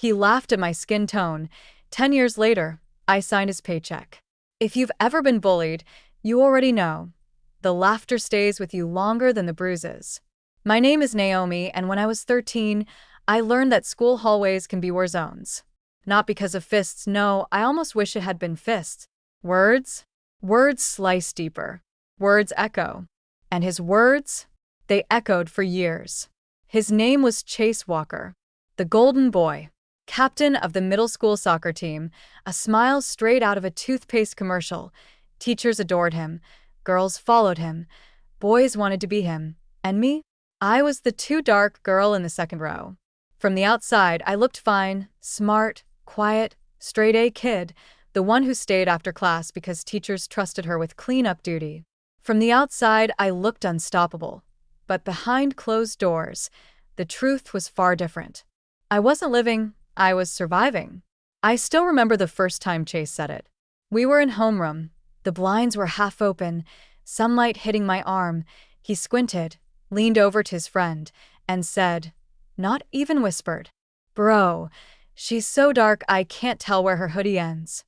He laughed at my skin tone. 10 years later, I signed his paycheck. If you've ever been bullied, you already know. The laughter stays with you longer than the bruises. My name is Naomi, and when I was 13, I learned that school hallways can be war zones. Not because of fists, no, I almost wish it had been fists. Words? Words slice deeper. Words echo. And his words? They echoed for years. His name was Chase Walker, the golden boy, captain of the middle school soccer team, a smile straight out of a toothpaste commercial. Teachers adored him. Girls followed him. Boys wanted to be him. And me? I was the too dark girl in the second row. From the outside, I looked fine, smart, quiet, straight-A kid, the one who stayed after class because teachers trusted her with cleanup duty. From the outside, I looked unstoppable. But behind closed doors, the truth was far different. I wasn't living, I was surviving. I still remember the first time Chase said it. We were in homeroom. The blinds were half open, sunlight hitting my arm. He squinted, leaned over to his friend, and said, not even whispered, "Bro, she's so dark I can't tell where her hoodie ends."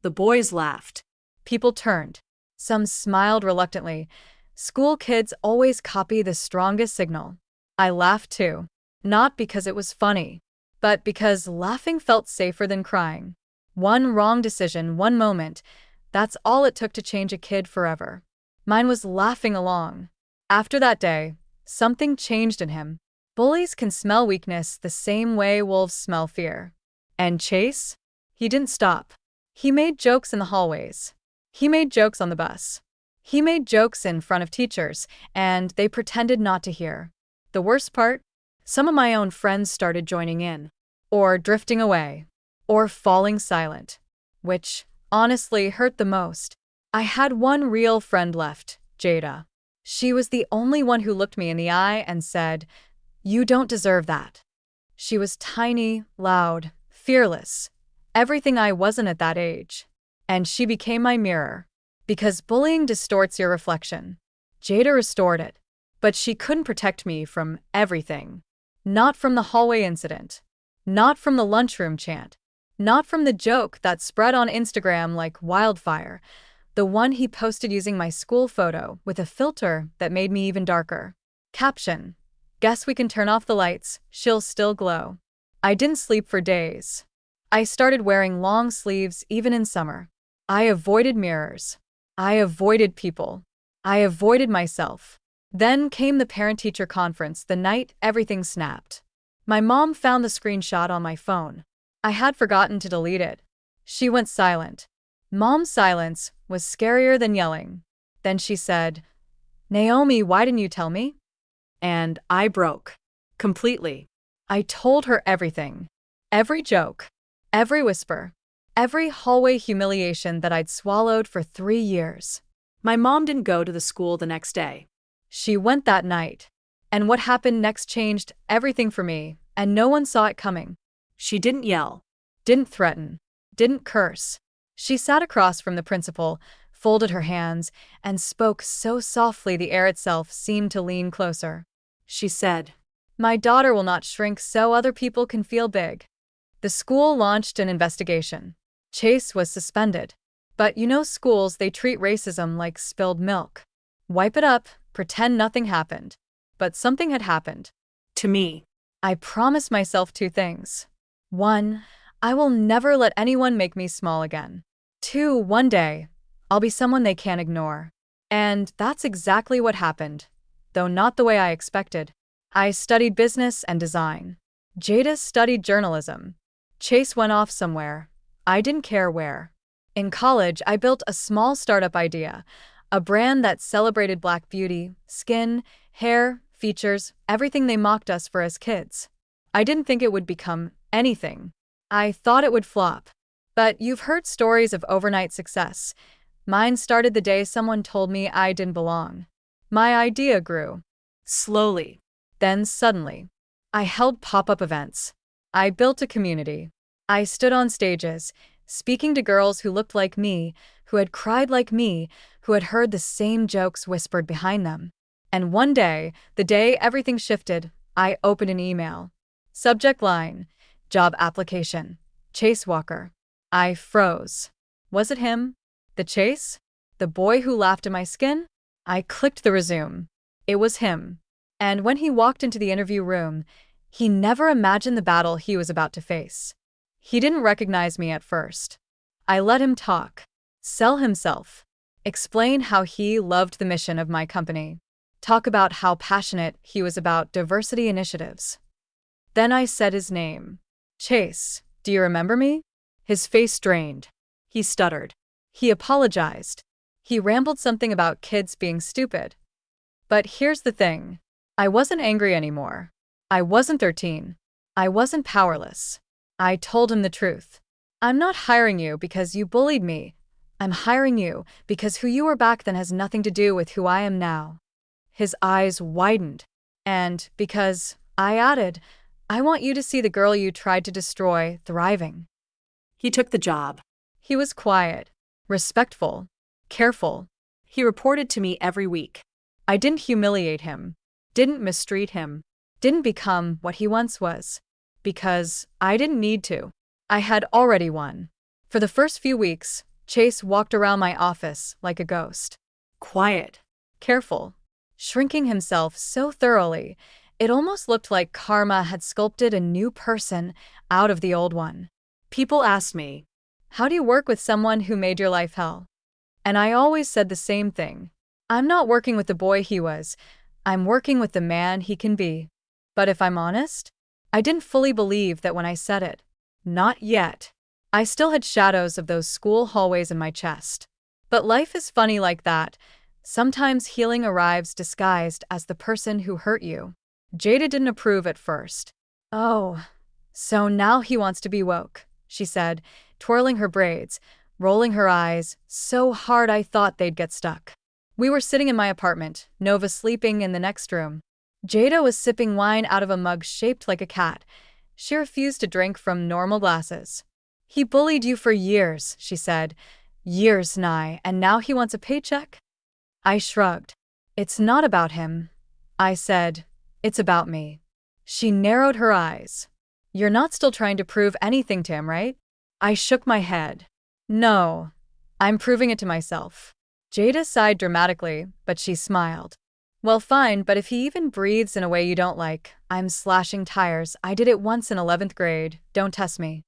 The boys laughed. People turned. Some smiled reluctantly. School kids always copy the strongest signal. I laughed too. Not because it was funny, but because laughing felt safer than crying. One wrong decision, one moment, that's all it took to change a kid forever. Mine was laughing along. After that day, something changed in him. Bullies can smell weakness the same way wolves smell fear. And Chase? He didn't stop. He made jokes in the hallways. He made jokes on the bus. He made jokes in front of teachers, and they pretended not to hear. The worst part? Some of my own friends started joining in, or drifting away, or falling silent, which, honestly, hurt the most. I had one real friend left, Jada. She was the only one who looked me in the eye and said, "You don't deserve that." She was tiny, loud, fearless, everything I wasn't at that age. And she became my mirror. Because bullying distorts your reflection. Jada restored it. But she couldn't protect me from everything. Not from the hallway incident. Not from the lunchroom chant. Not from the joke that spread on Instagram like wildfire. The one he posted using my school photo with a filter that made me even darker. Caption: "Guess we can turn off the lights, she'll still glow." I didn't sleep for days. I started wearing long sleeves even in summer. I avoided mirrors. I avoided people. I avoided myself. Then came the parent-teacher conference the night everything snapped. My mom found the screenshot on my phone. I had forgotten to delete it. She went silent. Mom's silence was scarier than yelling. Then she said, "Naomi, why didn't you tell me?" And I broke. Completely. I told her everything. Every joke. Every whisper. Every hallway humiliation that I'd swallowed for 3 years. My mom didn't go to the school the next day. She went that night. And what happened next changed everything for me, and no one saw it coming. She didn't yell. Didn't threaten. Didn't curse. She sat across from the principal, folded her hands, and spoke so softly the air itself seemed to lean closer. She said, "My daughter will not shrink so other people can feel big." The school launched an investigation. Chase was suspended. But you know schools, they treat racism like spilled milk. Wipe it up, pretend nothing happened. But something had happened. To me. I promised myself 2 things. 1, I will never let anyone make me small again. 2, one day, I'll be someone they can't ignore. And that's exactly what happened, though not the way I expected. I studied business and design. Jada studied journalism. Chase went off somewhere. I didn't care where. In college, I built a small startup idea, a brand that celebrated Black beauty, skin, hair, features, everything they mocked us for as kids. I didn't think it would become anything. I thought it would flop. But you've heard stories of overnight success. Mine started the day someone told me I didn't belong. My idea grew. Slowly. Then suddenly. I held pop-up events. I built a community. I stood on stages, speaking to girls who looked like me, who had cried like me, who had heard the same jokes whispered behind them. And one day, the day everything shifted, I opened an email. Subject line: Job application. Chase Walker. I froze. Was it him? The Chase? The boy who laughed in my skin? I clicked the resume. It was him. And when he walked into the interview room, he never imagined the battle he was about to face. He didn't recognize me at first. I let him talk, sell himself, explain how he loved the mission of my company, talk about how passionate he was about diversity initiatives. Then I said his name. Chase, do you remember me? His face drained. He stuttered. He apologized. He rambled something about kids being stupid. But here's the thing. I wasn't angry anymore. I wasn't 13. I wasn't powerless. I told him the truth. I'm not hiring you because you bullied me. I'm hiring you because who you were back then has nothing to do with who I am now. His eyes widened. And because, I added, I want you to see the girl you tried to destroy thriving. He took the job. He was quiet, respectful, careful. He reported to me every week. I didn't humiliate him, didn't mistreat him, didn't become what he once was. Because I didn't need to. I had already won. For the first few weeks, Chase walked around my office like a ghost. Quiet. Careful. Shrinking himself so thoroughly, it almost looked like karma had sculpted a new person out of the old one. People asked me, how do you work with someone who made your life hell? And I always said the same thing. I'm not working with the boy he was. I'm working with the man he can be. But if I'm honest, I didn't fully believe that when I said it. Not yet. I still had shadows of those school hallways in my chest. But life is funny like that. Sometimes healing arrives disguised as the person who hurt you. Jada didn't approve at first. Oh, so now he wants to be woke, she said, twirling her braids, rolling her eyes so hard I thought they'd get stuck. We were sitting in my apartment, Nova sleeping in the next room. Jada was sipping wine out of a mug shaped like a cat. She refused to drink from normal glasses. He bullied you for years, she said. Years, Nye, and now he wants a paycheck? I shrugged. It's not about him. I said, it's about me. She narrowed her eyes. You're not still trying to prove anything to him, right? I shook my head. No, I'm proving it to myself. Jada sighed dramatically, but she smiled. Well, fine, but if he even breathes in a way you don't like, I'm slashing tires. I did it once in 11th grade. Don't test me.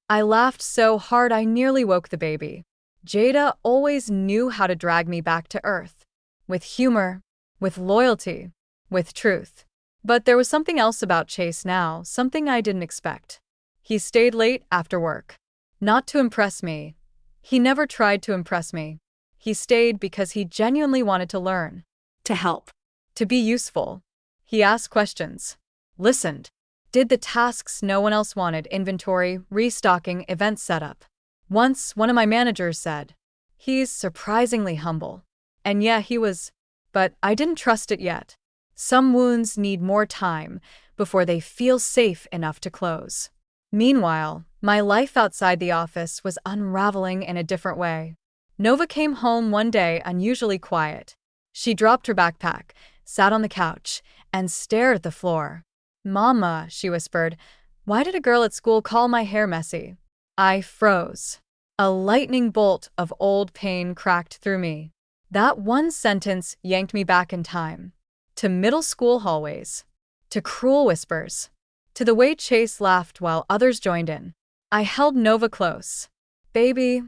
I laughed so hard I nearly woke the baby. Jada always knew how to drag me back to earth. With humor, with loyalty, with truth. But there was something else about Chase now, something I didn't expect. He stayed late after work. Not to impress me. He never tried to impress me. He stayed because he genuinely wanted to learn. To help. To be useful. He asked questions. Listened. Did the tasks no one else wanted: inventory, restocking, event setup. Once, one of my managers said, he's surprisingly humble. And yeah, he was. But I didn't trust it yet. Some wounds need more time before they feel safe enough to close. Meanwhile, my life outside the office was unraveling in a different way. Nova came home one day unusually quiet. She dropped her backpack, sat on the couch, and stared at the floor. Mama, she whispered, why did a girl at school call my hair messy? I froze. A lightning bolt of old pain cracked through me. That one sentence yanked me back in time. To middle school hallways. To cruel whispers. To the way Chase laughed while others joined in. I held Nova close. Baby,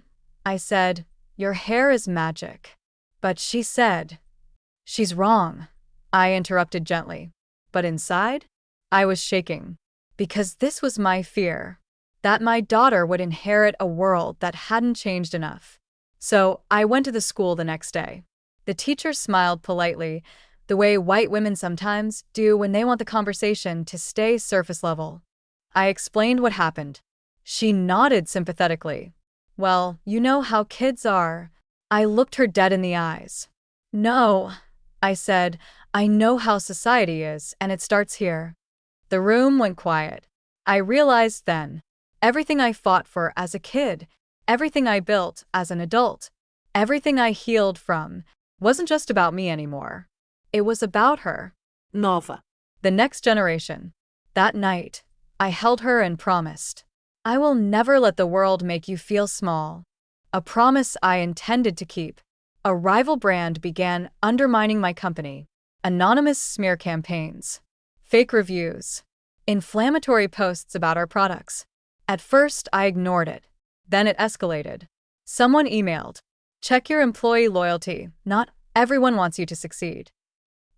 I said, your hair is magic. But she said, she's wrong. I interrupted gently. But inside, I was shaking. Because this was my fear. That my daughter would inherit a world that hadn't changed enough. So I went to the school the next day. The teacher smiled politely, the way white women sometimes do when they want the conversation to stay surface level. I explained what happened. She nodded sympathetically. Well, you know how kids are. I looked her dead in the eyes. No, I said, I know how society is, and it starts here. The room went quiet. I realized then, everything I fought for as a kid, everything I built as an adult, everything I healed from, wasn't just about me anymore. It was about her. Nova. The next generation. That night, I held her and promised, I will never let the world make you feel small. A promise I intended to keep. A rival brand began undermining my company. Anonymous smear campaigns, fake reviews, inflammatory posts about our products. At first, I ignored it. Then it escalated. Someone emailed, check your employee loyalty. Not everyone wants you to succeed.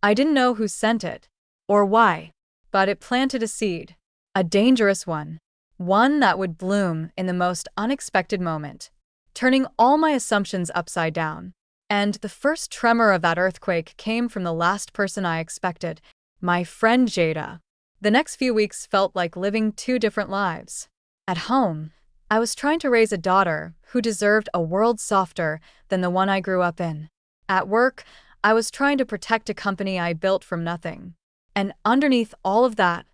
I didn't know who sent it or why, but it planted a seed, a dangerous one that would bloom in the most unexpected moment, turning all my assumptions upside down. And the first tremor of that earthquake came from the last person I expected, my friend Jada. The next few weeks felt like living two different lives. At home, I was trying to raise a daughter who deserved a world softer than the one I grew up in. At work, I was trying to protect a company I built from nothing. And underneath all of that,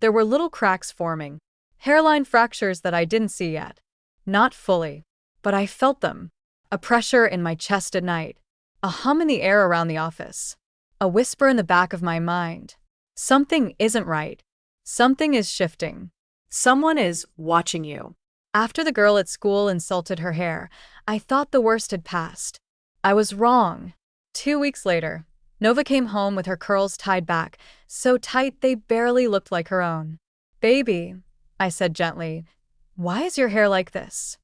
there were little cracks forming, hairline fractures that I didn't see yet. Not fully, but I felt them. A pressure in my chest at night, a hum in the air around the office, a whisper in the back of my mind. Something isn't right. Something is shifting. Someone is watching you. After the girl at school insulted her hair, I thought the worst had passed. I was wrong. 2 weeks later, Nova came home with her curls tied back, so tight they barely looked like her own. Baby, I said gently, why is your hair like this?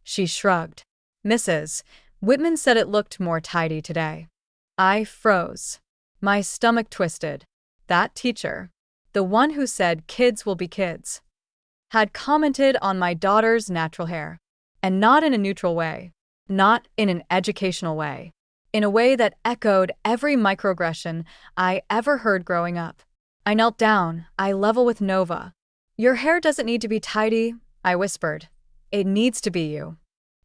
She shrugged. Mrs. Whitman said it looked more tidy today. I froze. My stomach twisted. That teacher, the one who said kids will be kids, had commented on my daughter's natural hair. And not in a neutral way. Not in an educational way. In a way that echoed every microaggression I ever heard growing up. I knelt down, eye level with Nova. Your hair doesn't need to be tidy, I whispered. It needs to be you.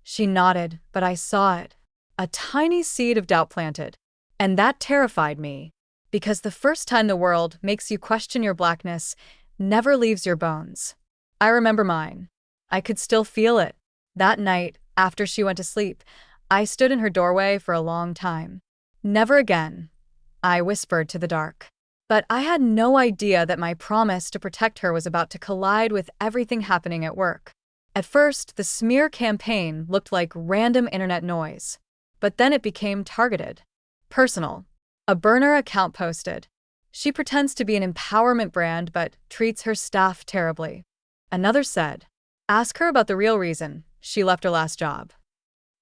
She nodded, but I saw it. A tiny seed of doubt planted. And that terrified me. Because the first time the world makes you question your blackness never leaves your bones. I remember mine. I could still feel it. That night, after she went to sleep, I stood in her doorway for a long time. Never again, I whispered to the dark. But I had no idea that my promise to protect her was about to collide with everything happening at work. At first, the smear campaign looked like random internet noise. But then it became targeted. Personal. A burner account posted. She pretends to be an empowerment brand but treats her staff terribly. Another said, ask her about the real reason she left her last job.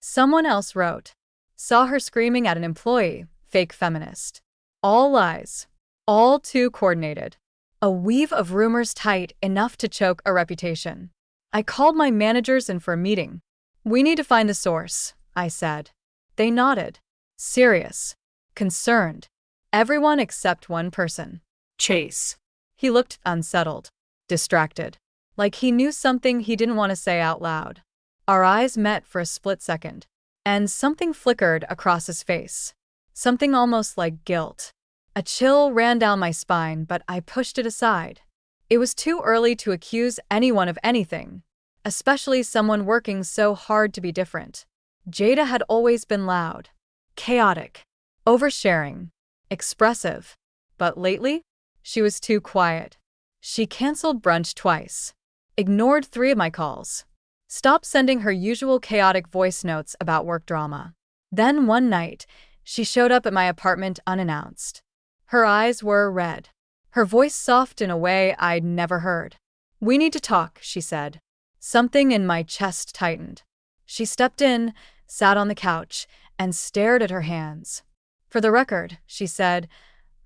Someone else wrote, saw her screaming at an employee, fake feminist. All lies. All too coordinated. A weave of rumors tight enough to choke a reputation. I called my managers in for a meeting. We need to find the source, I said. They nodded. Serious. Concerned. Everyone except one person. Chase. He looked unsettled. Distracted. Like he knew something he didn't want to say out loud. Our eyes met for a split second. And something flickered across his face. Something almost like guilt. A chill ran down my spine, but I pushed it aside. It was too early to accuse anyone of anything, especially someone working so hard to be different. Jada had always been loud, chaotic, oversharing, expressive. But lately, she was too quiet. She canceled brunch twice, ignored 3 of my calls, stopped sending her usual chaotic voice notes about work drama. Then one night, she showed up at my apartment unannounced. Her eyes were red. Her voice soft in a way I'd never heard. We need to talk, she said. Something in my chest tightened. She stepped in, sat on the couch, and stared at her hands. For the record, she said,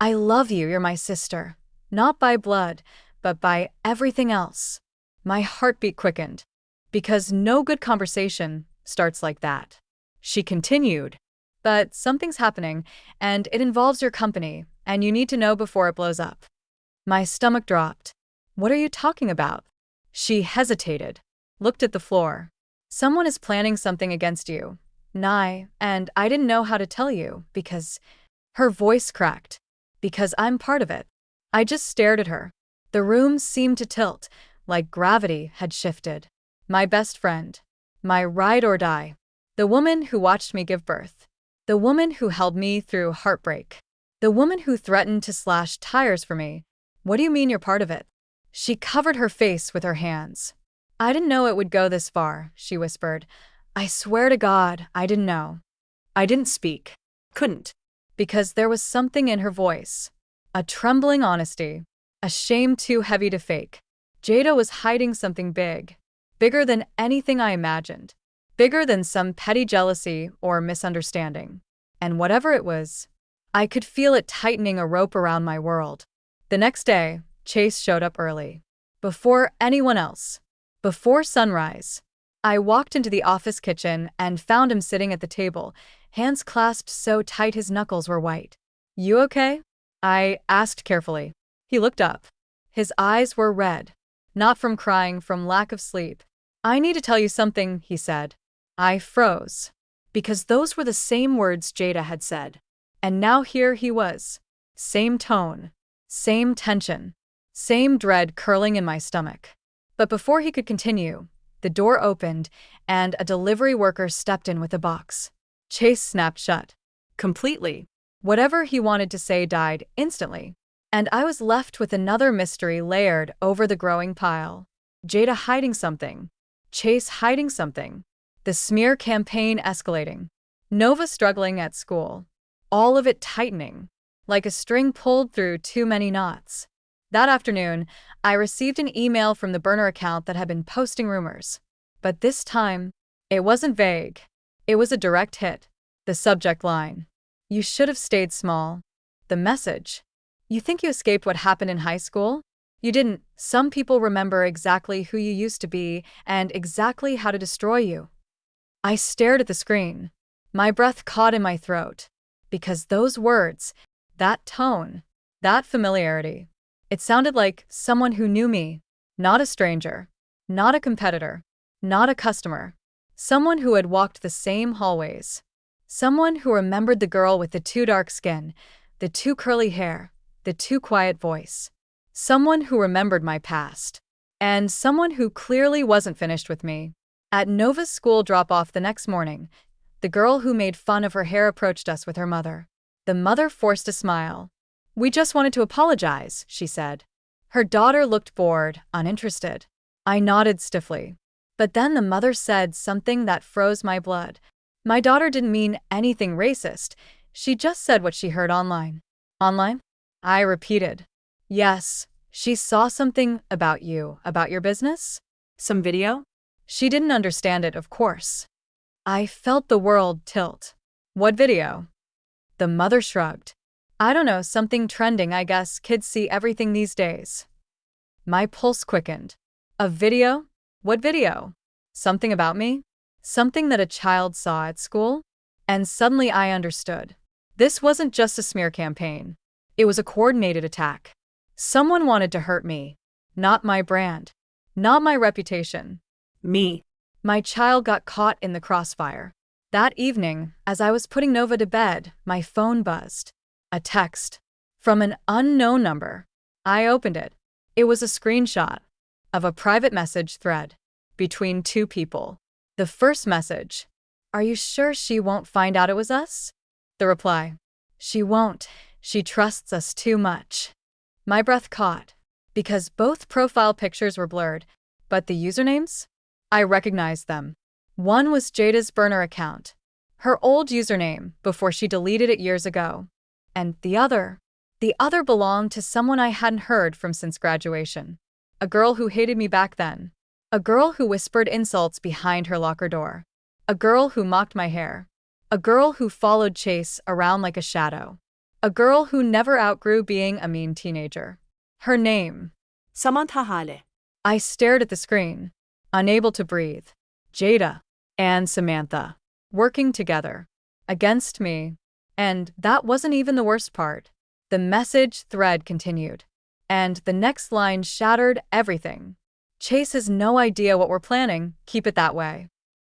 I love you, you're my sister. Not by blood, but by everything else. My heartbeat quickened. Because no good conversation starts like that. She continued, but something's happening, and it involves your company, and you need to know before it blows up. My stomach dropped. What are you talking about? She hesitated, looked at the floor. Someone is planning something against you, Nye, and I didn't know how to tell you because her voice cracked. Because I'm part of it. I just stared at her. The room seemed to tilt, like gravity had shifted. My best friend. My ride or die. The woman who watched me give birth. The woman who held me through heartbreak. The woman who threatened to slash tires for me. What do you mean you're part of it? She covered her face with her hands. I didn't know it would go this far, she whispered. I swear to God, I didn't know. I didn't speak. Couldn't. Because there was something in her voice. A trembling honesty. A shame too heavy to fake. Jada was hiding something big. Bigger than anything I imagined. Bigger than some petty jealousy or misunderstanding. And whatever it was, I could feel it tightening a rope around my world. The next day, Chase showed up early. Before anyone else. Before sunrise. I walked into the office kitchen and found him sitting at the table, hands clasped so tight his knuckles were white. You okay? I asked carefully. He looked up. His eyes were red. Not from crying, from lack of sleep. I need to tell you something, he said. I froze. Because those were the same words Jada had said. And now here he was. Same tone. Same tension. Same dread curling in my stomach. But before he could continue, the door opened and a delivery worker stepped in with a box. Chase snapped shut. Completely. Whatever he wanted to say died instantly. And I was left with another mystery layered over the growing pile. Jada hiding something. Chase hiding something. The smear campaign escalating. Nova struggling at school. All of it tightening. Like a string pulled through too many knots. That afternoon, I received an email from the burner account that had been posting rumors. But this time, it wasn't vague. It was a direct hit. The subject line. You should have stayed small. The message. You think you escaped what happened in high school? You didn't. Some people remember exactly who you used to be and exactly how to destroy you. I stared at the screen. My breath caught in my throat. Because those words, that tone, that familiarity, it sounded like someone who knew me. Not a stranger. Not a competitor. Not a customer. Someone who had walked the same hallways. Someone who remembered the girl with the too dark skin, the too curly hair, the too quiet voice. Someone who remembered my past. And someone who clearly wasn't finished with me. At Nova's school drop-off the next morning, the girl who made fun of her hair approached us with her mother. The mother forced a smile. We just wanted to apologize, she said. Her daughter looked bored, uninterested. I nodded stiffly. But then the mother said something that froze my blood. My daughter didn't mean anything racist. She just said what she heard online. Online? I repeated. Yes, she saw something about you, about your business? Some video? She didn't understand it, of course. I felt the world tilt. What video? The mother shrugged. I don't know, something trending, I guess. Kids see everything these days. My pulse quickened. A video? What video? Something about me? Something that a child saw at school? And suddenly I understood. This wasn't just a smear campaign. It was a coordinated attack. Someone wanted to hurt me. Not my brand. Not my reputation. Me. My child got caught in the crossfire. That evening, as I was putting Nova to bed, my phone buzzed. A text. From an unknown number. I opened it. It was a screenshot of a private message thread between two people. The first message. Are you sure she won't find out it was us? The reply. She won't. She trusts us too much. My breath caught. Because both profile pictures were blurred, but the usernames? I recognized them. One was Jada's burner account. Her old username before she deleted it years ago. And the other belonged to someone I hadn't heard from since graduation. A girl who hated me back then. A girl who whispered insults behind her locker door. A girl who mocked my hair. A girl who followed Chase around like a shadow. A girl who never outgrew being a mean teenager. Her name. Samantha Hale. I stared at the screen, unable to breathe. Jada and Samantha, working together. Against me. And that wasn't even the worst part. The message thread continued. And the next line shattered everything. Chase has no idea what we're planning, keep it that way.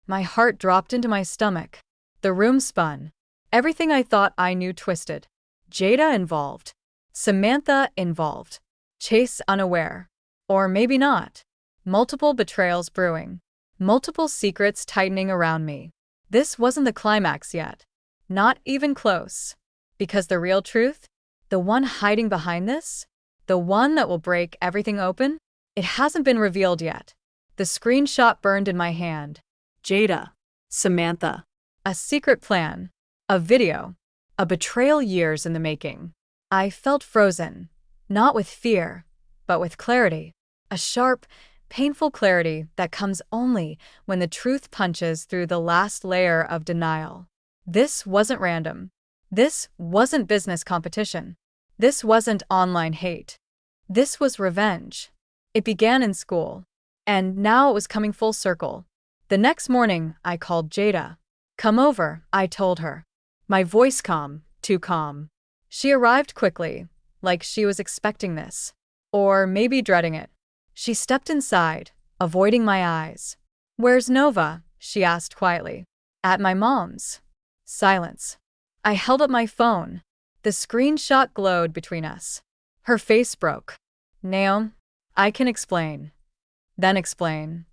My heart dropped into my stomach. The room spun. Everything I thought I knew twisted. Jada involved. Samantha involved. Chase unaware. Or maybe not. Multiple betrayals brewing. Multiple secrets tightening around me. This wasn't the climax yet. Not even close. Because the real truth? The one hiding behind this? The one that will break everything open? It hasn't been revealed yet. The screenshot burned in my hand. Jada. Samantha. A secret plan. A video. A betrayal years in the making. I felt frozen. Not with fear, but with clarity. A sharp, painful clarity that comes only when the truth punches through the last layer of denial. This wasn't random. This wasn't business competition. This wasn't online hate. This was revenge. It began in school, and now it was coming full circle. The next morning, I called Jada. "Come over," I told her. My voice calm, too calm. She arrived quickly, like she was expecting this. Or maybe dreading it. She stepped inside, avoiding my eyes. "Where's Nova?" she asked quietly. "At my mom's." Silence. I held up my phone. The screenshot glowed between us. Her face broke. "Naom, I can explain." Then explain.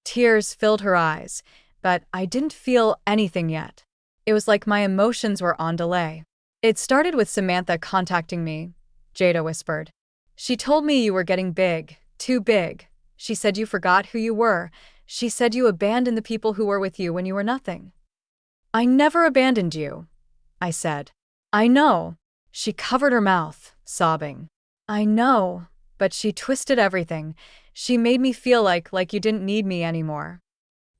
Tears filled her eyes, but I didn't feel anything yet. It was like my emotions were on delay. "It started with Samantha contacting me," Jada whispered. "She told me you were getting big, too big. She said you forgot who you were. She said you abandoned the people who were with you when you were nothing." "I never abandoned you," I said. "I know." She covered her mouth, sobbing. "I know, but she twisted everything. She made me feel like you didn't need me anymore."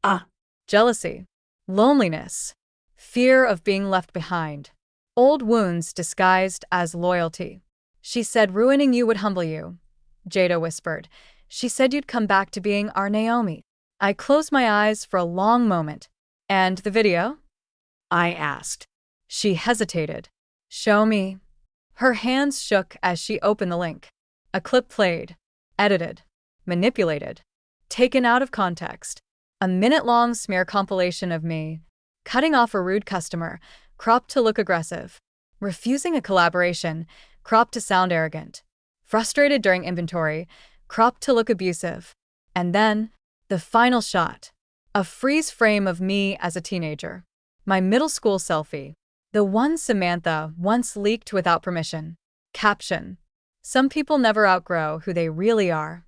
Ah. Jealousy, loneliness, fear of being left behind. Old wounds disguised as loyalty. "She said ruining you would humble you," Jada whispered. "She said you'd come back to being our Naomi." I closed my eyes for a long moment. "And the video?" I asked. She hesitated. "Show me." Her hands shook as she opened the link. A clip played. Edited. Manipulated. Taken out of context. A minute-long smear compilation of me. Cutting off a rude customer, cropped to look aggressive. Refusing a collaboration, cropped to sound arrogant. Frustrated during inventory, cropped to look abusive. And then, the final shot. A freeze frame of me as a teenager. My middle school selfie. The one Samantha once leaked without permission. Caption. "Some people never outgrow who they really are."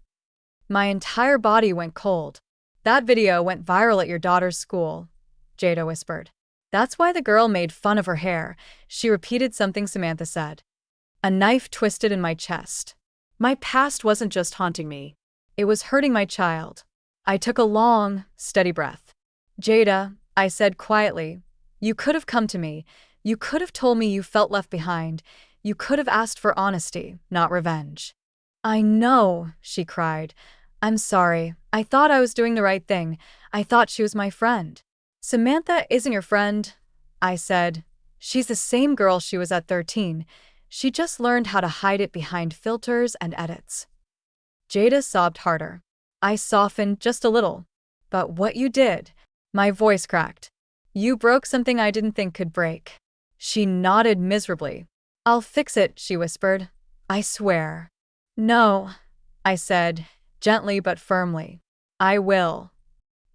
My entire body went cold. "That video went viral at your daughter's school," Jada whispered. "That's why the girl made fun of her hair." She repeated something Samantha said. A knife twisted in my chest. My past wasn't just haunting me. It was hurting my child. I took a long, steady breath. "Jada," I said quietly, "you could have come to me. You could have told me you felt left behind. You could have asked for honesty, not revenge." "I know," she cried. "I'm sorry. I thought I was doing the right thing. I thought she was my friend." "Samantha isn't your friend," I said. "She's the same girl she was at 13. She just learned how to hide it behind filters and edits." Jada sobbed harder. I softened just a little. "But what you did," my voice cracked. "You broke something I didn't think could break." She nodded miserably. "I'll fix it," she whispered. "I swear." "No," I said, gently but firmly. "I will."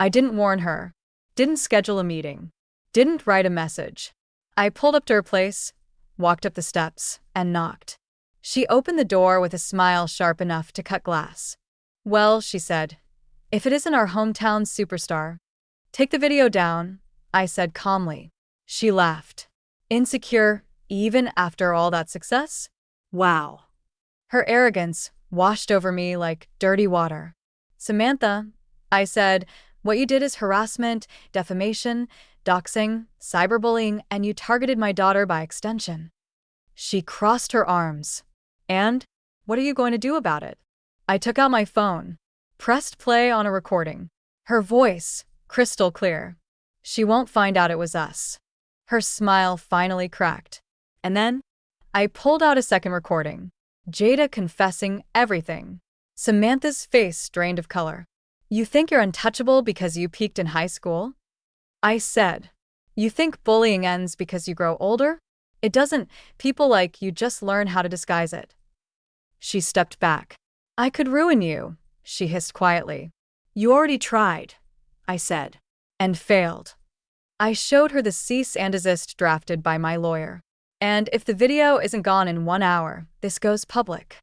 I didn't warn her. Didn't schedule a meeting. Didn't write a message. I pulled up to her place, walked up the steps, and knocked. She opened the door with a smile sharp enough to cut glass. "Well," she said, "if it isn't our hometown superstar." "Take the video down," I said calmly. She laughed. "Insecure, even after all that success?" Wow. Her arrogance washed over me like dirty water. "Samantha," I said, "what you did is harassment, defamation, doxing, cyberbullying, and you targeted my daughter by extension." She crossed her arms. "And? What are you going to do about it?" I took out my phone, pressed play on a recording. Her voice, crystal clear. "She won't find out it was us." Her smile finally cracked. And then, I pulled out a second recording. Jada confessing everything. Samantha's face drained of color. "You think you're untouchable because you peaked in high school?" I said. "You think bullying ends because you grow older? It doesn't. People like you just learn how to disguise it." She stepped back. "I could ruin you," she hissed quietly. "You already tried," I said. "And failed." I showed her the cease and desist drafted by my lawyer. "And if the video isn't gone in 1 hour, this goes public."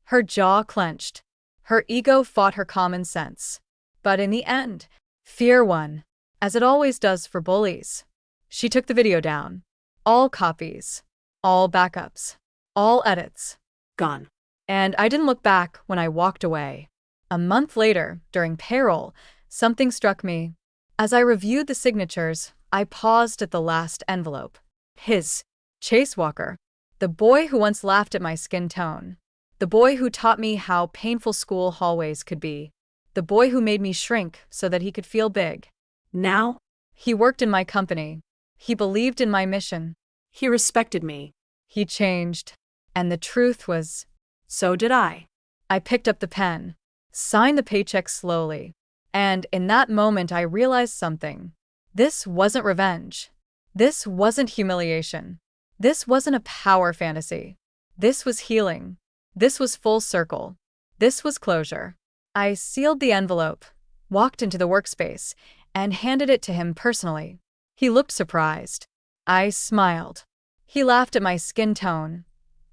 Her jaw clenched. Her ego fought her common sense. But in the end, fear won, as it always does for bullies. She took the video down. All copies, all backups, all edits. Gone. And I didn't look back when I walked away. A month later, during payroll, something struck me. As I reviewed the signatures, I paused at the last envelope. His. Chase Walker. The boy who once laughed at my skin tone. The boy who taught me how painful school hallways could be. The boy who made me shrink so that he could feel big. Now, He worked in my company. He believed in my mission. he respected me. He changed. And the truth was, So did I. I picked up the pen, signed the paycheck slowly, and in that moment I realized something. This wasn't revenge. This wasn't humiliation. This wasn't a power fantasy. This was healing. This was full circle. This was closure. I sealed the envelope, walked into the workspace, and handed it to him personally. He looked surprised. I smiled. He laughed at my skin tone.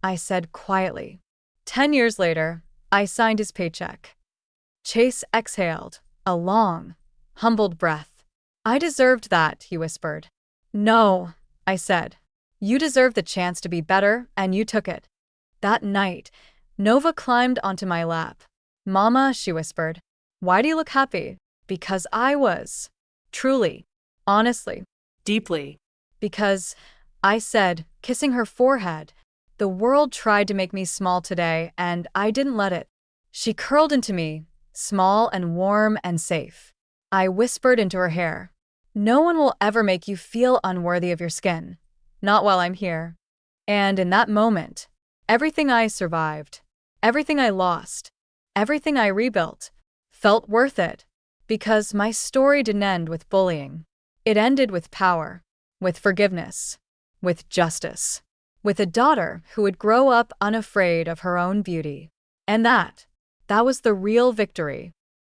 I said quietly. 10 years later, I signed his paycheck. Chase exhaled, a long, humbled breath. I deserved that, he whispered. No, I said. You deserved the chance to be better, and you took it. That night, Nova climbed onto my lap. Mama, she whispered, why do you look happy? Because I was. Truly. Honestly. Deeply. Because, I said, kissing her forehead, the world tried to make me small today, and I didn't let it. She curled into me, small and warm and safe. I whispered into her hair. No one will ever make you feel unworthy of your skin. Not while I'm here. And in that moment, everything I survived, everything I lost, everything I rebuilt, felt worth it. Because my story didn't end with bullying. It ended with power, with forgiveness, with justice, with a daughter who would grow up unafraid of her own beauty. And that was the real victory.